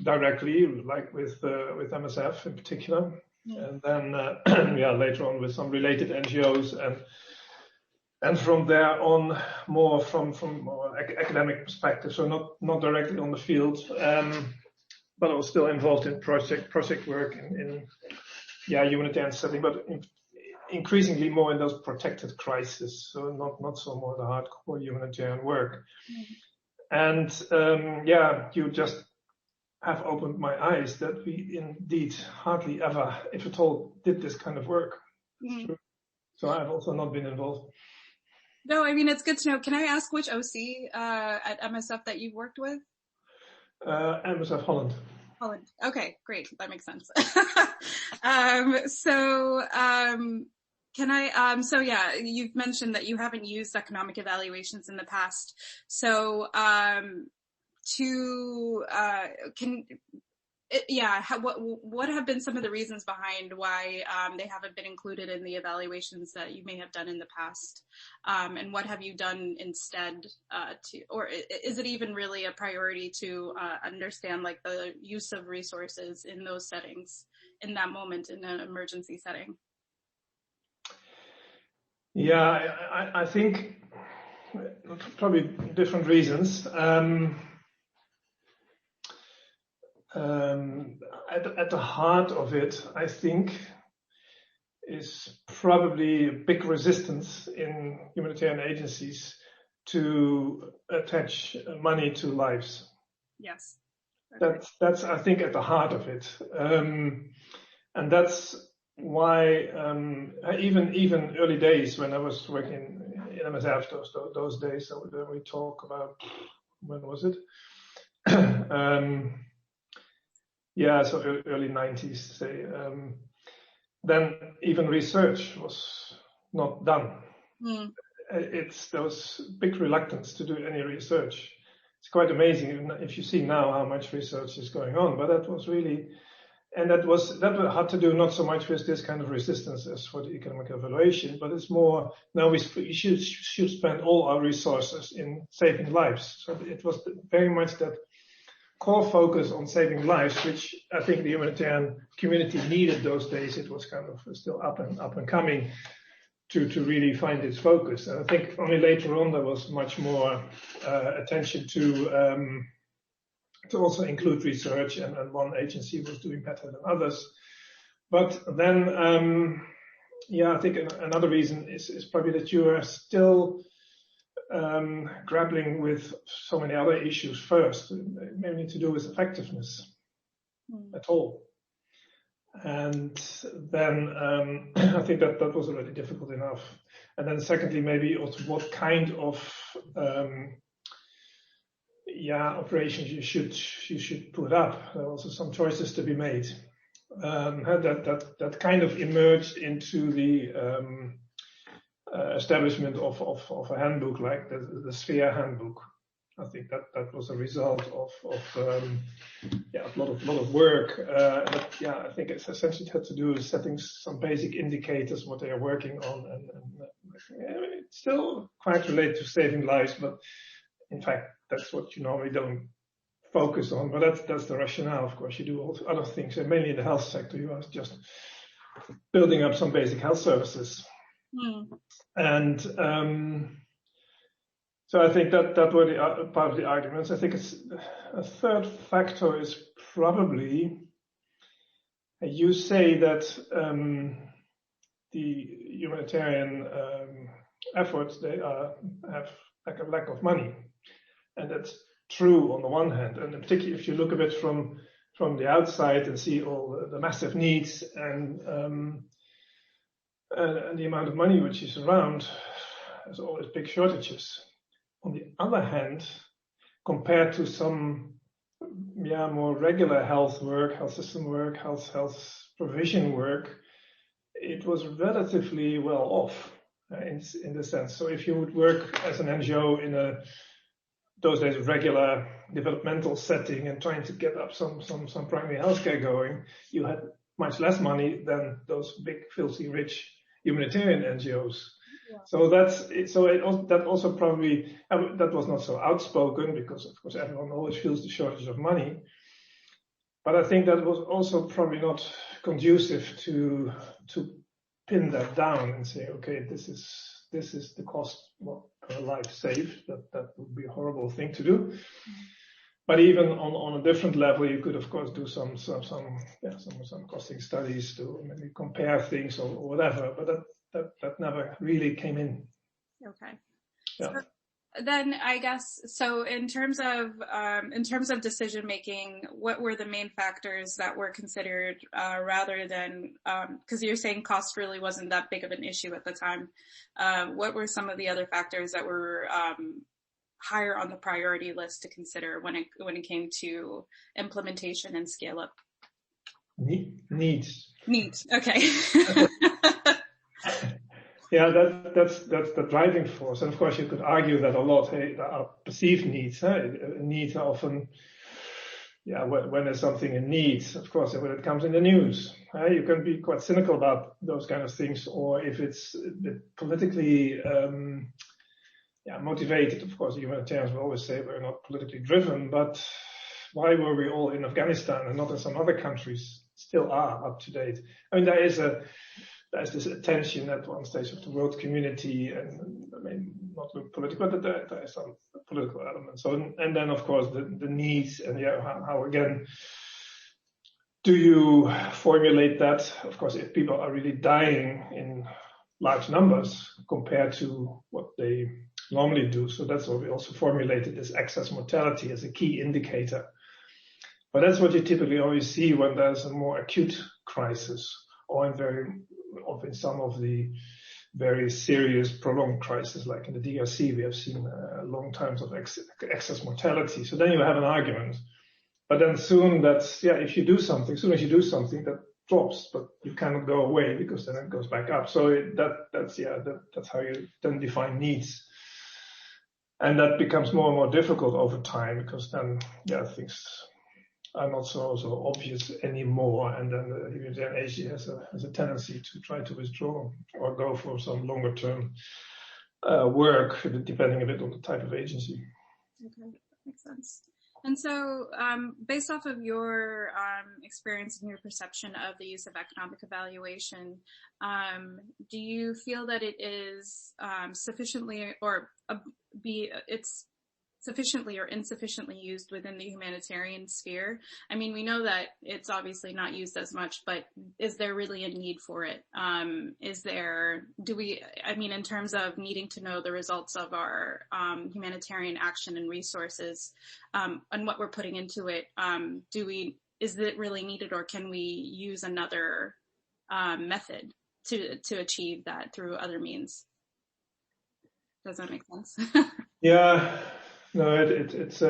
directly, like with MSF in particular, and then later on with some related NGOs, and from there on more from more academic perspective. So not directly on the field, but I was still involved in project work in humanitarian setting, but increasingly more in those protected crises. So not so more the hardcore humanitarian work. And you just have opened my eyes that we indeed hardly ever, if at all, did this kind of work. So I've also not been involved. No, I mean, it's good to know. Can I ask which OC at MSF that you've worked with? MSF Holland. Holland. Okay, great. That makes sense. You've mentioned that you haven't used economic evaluations in the past. So, what have been some of the reasons behind why they haven't been included in the evaluations that you may have done in the past? And what have you done instead or is it even really a priority to understand like the use of resources in those settings in that moment in an emergency setting? Yeah, I think probably different reasons. At the heart of it, I think, is probably a big resistance in humanitarian agencies to attach money to lives. Yes. That's I think at the heart of it, and that's why even early days when I was working in MSF, those days that we talk about, when was it? So early 90s, say. Then even research was not done. There was big reluctance to do any research. It's quite amazing if you see now how much research is going on, but that was really, and that had to do not so much with this kind of resistance as for the economic evaluation, but it's more now we should spend all our resources in saving lives. So it was very much that core focus on saving lives, which I think the humanitarian community needed those days. It was kind of still up and coming to really find its focus. And I think only later on there was much more attention to also include research, and one agency was doing better than others. But then, I think another reason is probably that you are still grappling with so many other issues first, mainly to do with effectiveness at all. And then I think that was already difficult enough. And then secondly, maybe also what kind of operations you should put up. There are also some choices to be made. That kind of emerged into the establishment of a handbook like the Sphere handbook. I think that was a result of a lot of work. I think it's essentially had to do with setting some basic indicators what they are working on, and it's still quite related to saving lives, but in fact that's what you normally don't focus on. But that's the rationale. Of course, you do all other things, and mainly in the health sector, you are just building up some basic health services. And so I think that were the part of the arguments. I think it's a third factor is probably you say that the humanitarian efforts they have like a lack of money, and that's true on the one hand, and particularly if you look a bit from the outside and see all the massive needs and the amount of money which is around, there's always big shortages. On the other hand, compared to some more regular health work, health system work, health provision work, it was relatively well off in the sense. So if you would work as an NGO in those days regular developmental setting and trying to get up some primary healthcare going, you had much less money than those big, filthy rich humanitarian NGOs. Yeah. So that also probably that was not so outspoken because of course everyone always feels the shortage of money. But I think that was also probably not conducive to pin that down and say, okay, this is the cost per life saved. That would be a horrible thing to do. But even on a different level, you could of course do some costing studies to maybe compare things or whatever. But that never really came in. Okay. Yeah. So then I guess, so in terms of decision making, what were the main factors that were considered, rather than, because you're saying cost really wasn't that big of an issue at the time. What were some of the other factors that were higher on the priority list to consider when it came to implementation and scale up? Needs. Okay. Yeah, that's the driving force. And of course, you could argue that a lot. Hey, our perceived needs. Needs are often, when there's something in needs, of course, when it comes in the news, you can be quite cynical about those kind of things. Or if it's politically motivated, of course, humanitarians will always say we're not politically driven. But why were we all in Afghanistan and not in some other countries? Still are up to date. I mean, there's this attention at one stage of the world community, and I mean, not political, but there is some political elements. So, and then of course the needs, and how again do you formulate that? Of course, if people are really dying in large numbers compared to what they normally do, so that's why we also formulated this excess mortality as a key indicator. But that's what you typically always see when there's a more acute crisis, or in some of the very serious prolonged crises, like in the DRC, we have seen long times of excess mortality. So then you have an argument. But then soon as you do something, that drops, but you cannot go away because then it goes back up. So that's how you then define needs. And that becomes more and more difficult over time, because then, things are not so obvious anymore, and then the humanitarian agency has a tendency to try to withdraw or go for some longer term work, depending a bit on the type of agency. Okay, that makes sense. And so, based off of your experience and your perception of the use of economic evaluation, do you feel that it is sufficiently or insufficiently used within the humanitarian sphere? I mean, we know that it's obviously not used as much, but is there really a need for it? In terms of needing to know the results of our humanitarian action and resources, and what we're putting into it, is it really needed, or can we use another method to achieve that through other means? Does that make sense? Yeah. No, it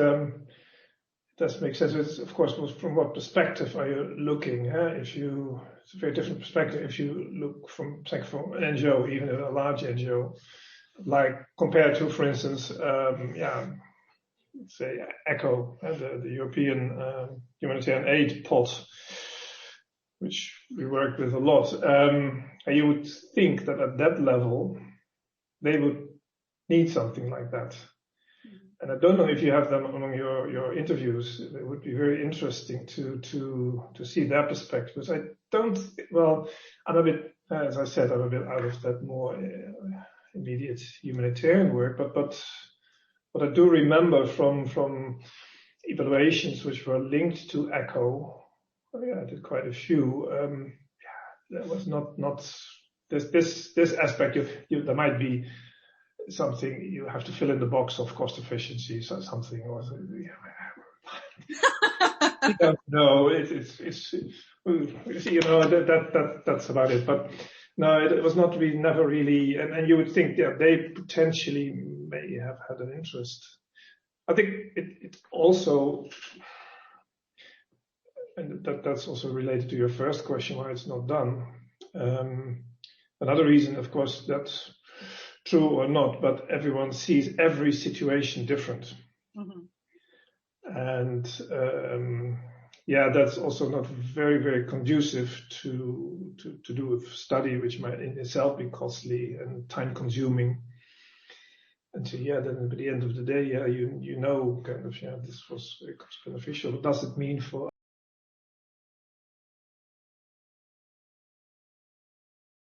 does make sense. It's, of course, from what perspective are you looking? It's a very different perspective if you look from an NGO, even a large NGO, like compared to, for instance, say ECHO, the European humanitarian aid pot, which we work with a lot. And you would think that at that level, they would need something like that. And I don't know if you have them among your interviews. It would be very interesting to see their perspectives. I'm a bit, as I said, I'm a bit out of that more immediate humanitarian work. But what I do remember from evaluations which were linked to ECHO, I did quite a few. There was not this aspect. There might be something you have to fill in the box of cost efficiency, so something, or I don't know. It's that's about it. But no, it was never really. And you would think they potentially may have had an interest. I think it also, and that's also related to your first question, why it's not done. Another reason, of course, that's true or not, but everyone sees every situation different. Mm-hmm. And that's also not very, very conducive to do a study which might in itself be costly and time consuming. And so, then at the end of the day, this was beneficial. What does it mean for